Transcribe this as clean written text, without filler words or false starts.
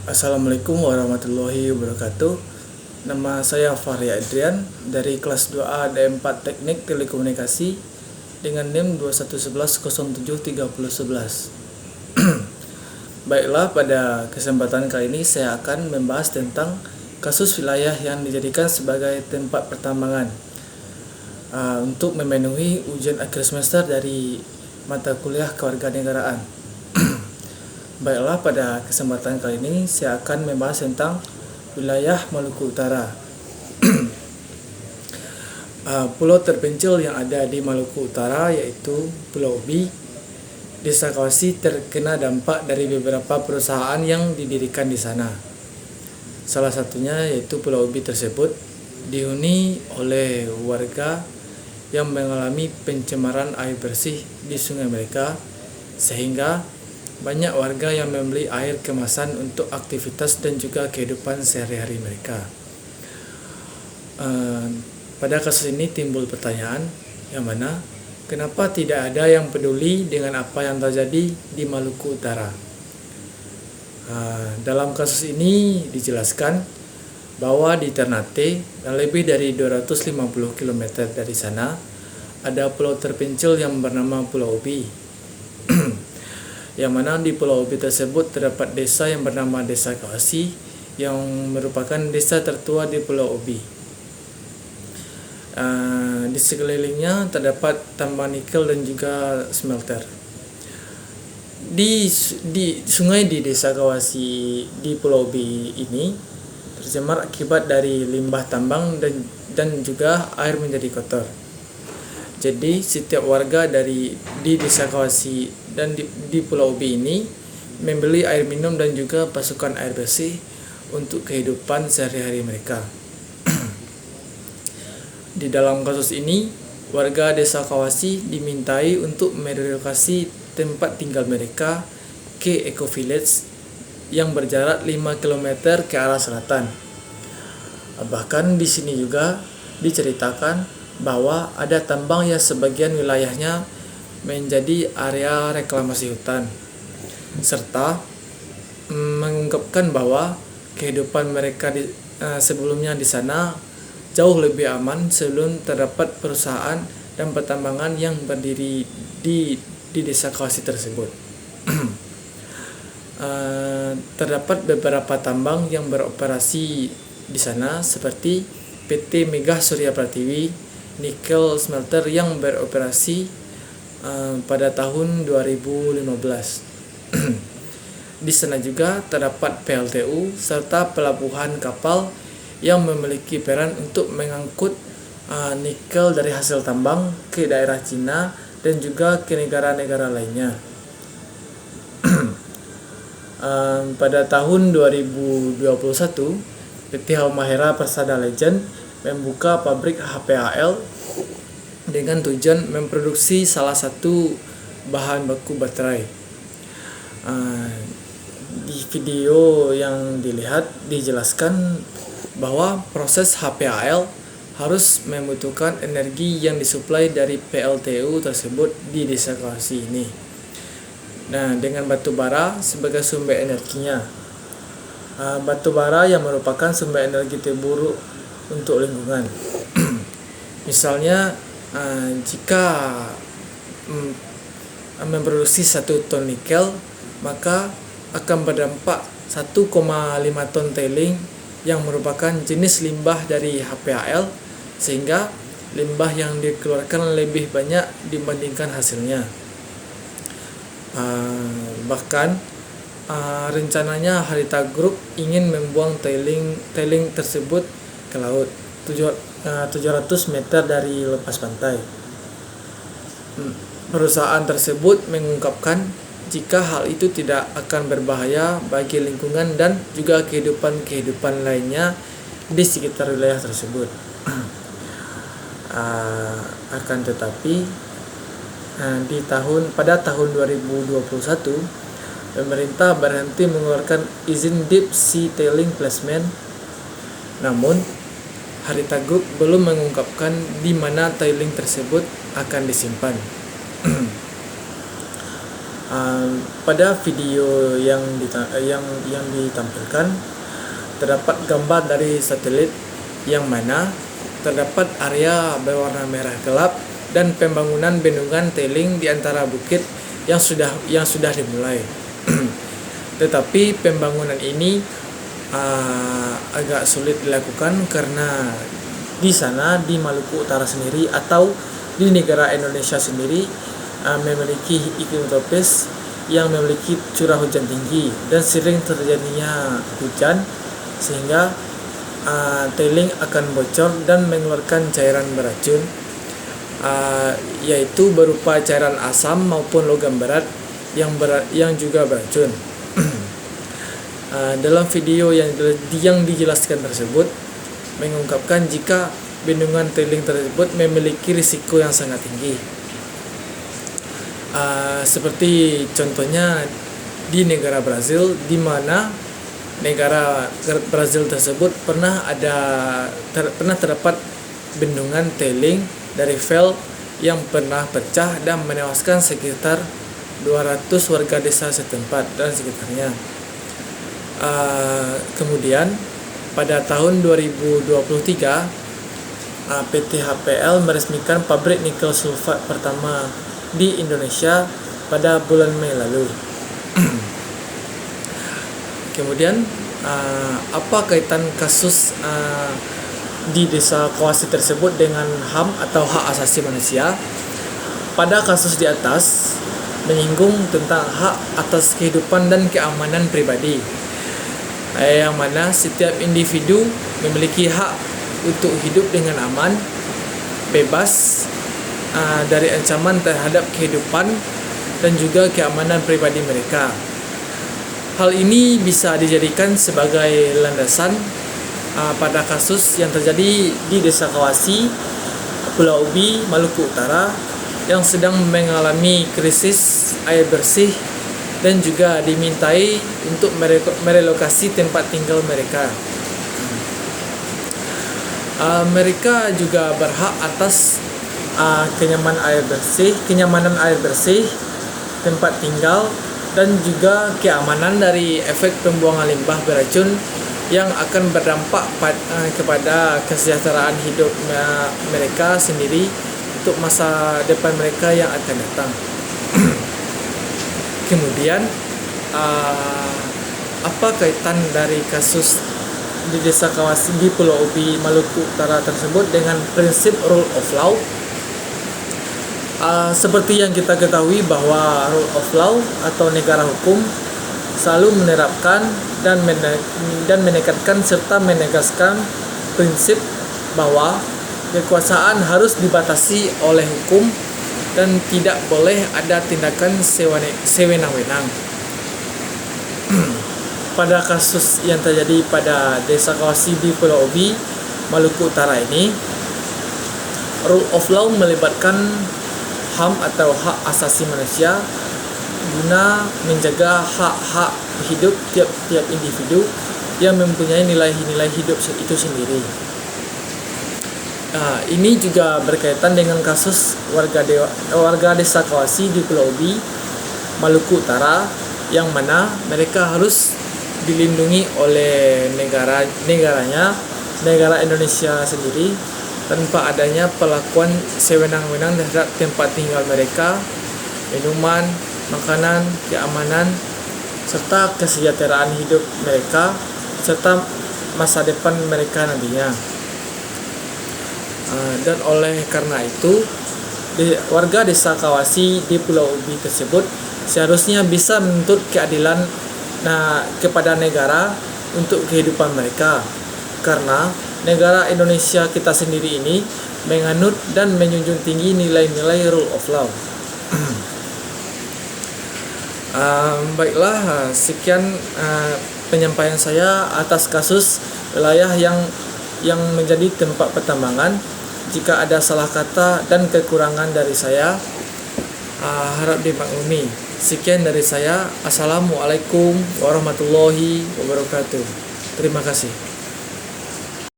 Assalamualaikum warahmatullahi wabarakatuh. Nama saya Fahri Adrian dari kelas 2A D4 Teknik Telekomunikasi dengan NIM 2111073011. Baiklah, pada kesempatan kali ini saya akan membahas tentang kasus wilayah yang dijadikan sebagai tempat pertambangan untuk memenuhi ujian akhir semester dari mata kuliah kewarganegaraan. Baiklah, pada kesempatan kali ini saya akan membahas tentang wilayah Maluku Utara. Pulau terpencil yang ada di Maluku Utara yaitu Pulau Ubi. Desa Kawasi terkena dampak dari beberapa perusahaan yang didirikan di sana. Salah satunya yaitu Pulau Ubi tersebut dihuni oleh warga yang mengalami pencemaran air bersih di sungai mereka, sehingga banyak warga yang membeli air kemasan untuk aktivitas dan juga kehidupan sehari-hari mereka. Pada kasus ini timbul pertanyaan, yang mana kenapa tidak ada yang peduli dengan apa yang terjadi di Maluku Utara. Dalam kasus ini dijelaskan bahwa di Ternate dan lebih dari 250 km dari sana ada pulau terpencil yang bernama Pulau Ubi. Yang mana di Pulau Ubi tersebut terdapat desa yang bernama Desa Kawasi yang merupakan desa tertua di Pulau Ubi. Di sekelilingnya terdapat tambang nikel dan juga smelter. Di sungai di Desa Kawasi di Pulau Ubi ini tercemar akibat dari limbah tambang dan juga air menjadi kotor. Jadi setiap warga di Desa Kawasi dan di Pulau Ubi ini membeli air minum dan juga pasokan air bersih untuk kehidupan sehari-hari mereka. Di dalam kasus ini, warga Desa Kawasi dimintai untuk merelokasi tempat tinggal mereka ke Eco Village yang berjarak 5 km ke arah selatan. Bahkan di sini juga diceritakan bahwa ada tambang yang sebagian wilayahnya menjadi area reklamasi hutan, serta mengungkapkan bahwa kehidupan mereka sebelumnya di sana jauh lebih aman sebelum terdapat perusahaan dan pertambangan yang berdiri di Desa Kawasi tersebut. Terdapat beberapa tambang yang beroperasi di sana seperti PT Megah Surya Pratiwi Nikel Smelter yang beroperasi pada tahun 2015. Di sana juga terdapat PLTU serta pelabuhan kapal yang memiliki peran untuk mengangkut nikel dari hasil tambang ke daerah Cina dan juga ke negara-negara lainnya. Pada tahun 2021, PT Halmahera Persada Legend membuka pabrik HPAL dengan tujuan memproduksi salah satu bahan baku baterai. Di video yang dilihat dijelaskan bahwa proses HPAL harus membutuhkan energi yang disuplai dari PLTU tersebut di Desa Kawasi ini. Nah, dengan batu bara sebagai sumber energinya. Batu bara yang merupakan sumber energi terburuk untuk lingkungan. Misalnya, jika memproduksi 1 ton nikel, maka akan berdampak 1,5 ton tailing yang merupakan jenis limbah dari HPAL, sehingga limbah yang dikeluarkan lebih banyak dibandingkan hasilnya. Bahkan rencananya Harita Group ingin membuang tailing tersebut ke laut 700 meter dari lepas pantai. Perusahaan tersebut mengungkapkan jika hal itu tidak akan berbahaya bagi lingkungan dan juga kehidupan lainnya di sekitar wilayah tersebut. Akan tetapi pada tahun 2021 pemerintah berhenti mengeluarkan izin Deep Sea Tailing Placement. Namun Harita Group belum mengungkapkan di mana tailing tersebut akan disimpan. Pada video yang ditampilkan terdapat gambar dari satelit yang mana terdapat area berwarna merah gelap dan pembangunan bendungan tailing di antara bukit yang sudah dimulai. Tetapi pembangunan ini agak sulit dilakukan karena di sana di Maluku Utara sendiri atau di negara Indonesia sendiri memiliki iklim tropis yang memiliki curah hujan tinggi dan sering terjadinya hujan, sehingga tailing akan bocor dan mengeluarkan cairan beracun, yaitu berupa cairan asam maupun logam berat yang juga beracun. Dalam video yang dijelaskan tersebut mengungkapkan jika bendungan tailing tersebut memiliki risiko yang sangat tinggi. Seperti contohnya di negara Brazil, di mana negara Brazil tersebut pernah terdapat bendungan tailing dari fault yang pernah pecah dan menewaskan sekitar 200 warga desa setempat dan sekitarnya. Kemudian pada tahun 2023 PT HPL meresmikan pabrik nikel sulfat pertama di Indonesia pada bulan Mei lalu. Kemudian apa kaitan kasus di desa Kawasi tersebut dengan HAM atau hak asasi manusia? Pada kasus di atas menyinggung tentang hak atas kehidupan dan keamanan pribadi, yang mana setiap individu memiliki hak untuk hidup dengan aman, bebas dari ancaman terhadap kehidupan dan juga keamanan pribadi mereka. Hal ini bisa dijadikan sebagai landasan pada kasus yang terjadi di Desa Kawasi, Pulau Ubi, Maluku Utara yang sedang mengalami krisis air bersih dan juga dimintai untuk merelokasi tempat tinggal mereka. Mereka juga berhak atas kenyamanan air bersih, tempat tinggal, dan juga keamanan dari efek pembuangan limbah beracun yang akan berdampak kepada kesejahteraan hidup mereka sendiri untuk masa depan mereka yang akan datang. Kemudian apa kaitan dari kasus di Desa Kawasi di Pulau Ubi, Maluku Utara tersebut dengan prinsip rule of law? Seperti yang kita ketahui bahwa rule of law atau negara hukum selalu menerapkan dan menekankan serta menegaskan prinsip bahwa kekuasaan harus dibatasi oleh hukum dan tidak boleh ada tindakan sewenang-wenang. Pada kasus yang terjadi pada Desa Kawasi di Pulau Ubi, Maluku Utara ini, rule of law melibatkan HAM atau hak asasi manusia guna menjaga hak-hak hidup tiap individu yang mempunyai nilai-nilai hidup itu sendiri. Ini juga berkaitan dengan kasus warga Desa Kawasi di Pulau Ubi, Maluku Utara, yang mana mereka harus dilindungi oleh negara Indonesia sendiri tanpa adanya perlakuan sewenang-wenang terhadap tempat tinggal mereka, minuman, makanan, keamanan, serta kesejahteraan hidup mereka, serta masa depan mereka nantinya. Dan oleh karena itu, warga Desa Kawasi di Pulau Ubi tersebut seharusnya bisa menuntut keadilan kepada negara untuk kehidupan mereka, karena negara Indonesia kita sendiri ini menganut dan menjunjung tinggi nilai-nilai rule of law. Baiklah, sekian penyampaian saya atas kasus wilayah yang menjadi tempat pertambangan. Jika ada salah kata dan kekurangan dari saya, harap dimaklumi. Sekian dari saya. Assalamualaikum warahmatullahi wabarakatuh. Terima kasih.